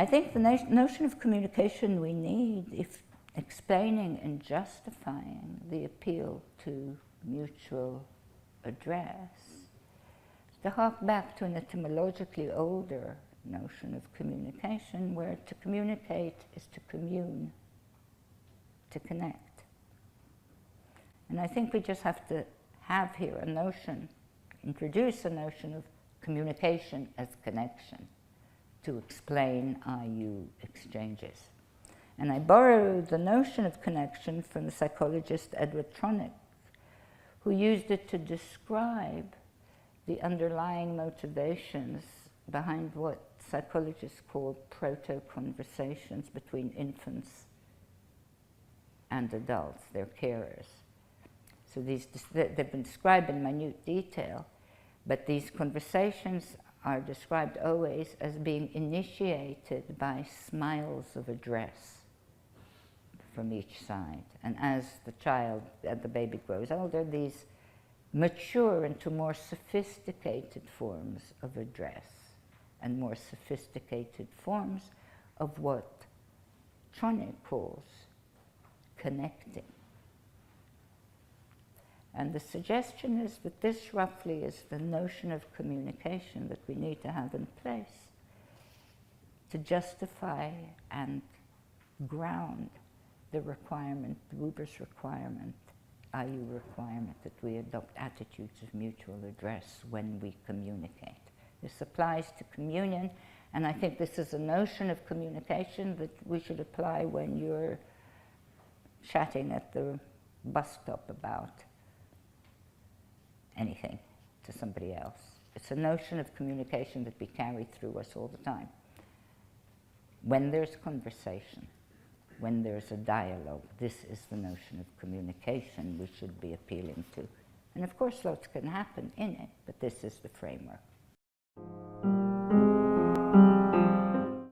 I think the notion of communication we need, if explaining and justifying the appeal to mutual address, to hark back to an etymologically older notion of communication, where to communicate is to commune, to connect. And I think we just have to have here a notion, introduce a notion of communication as connection to explain IU exchanges. And I borrow the notion of connection from the psychologist Edward Tronick, who used it to describe the underlying motivations behind what psychologists call proto-conversations between infants and adults, their carers. So they've been described in minute detail, but these conversations are described always as being initiated by smiles of address from each side. And as the baby grows older, these mature into more sophisticated forms of address and more sophisticated forms of what Tronick calls connecting. And the suggestion is that this roughly is the notion of communication that we need to have in place to justify and ground the requirement, Buber's requirement, IU requirement, that we adopt attitudes of mutual address when we communicate. This applies to communion, and I think this is a notion of communication that we should apply when you're chatting at the bus stop about anything to somebody else. It's a notion of communication that we carry through us all the time. When there's conversation, when there's a dialogue, this is the notion of communication we should be appealing to. And of course, lots can happen in it, but this is the framework.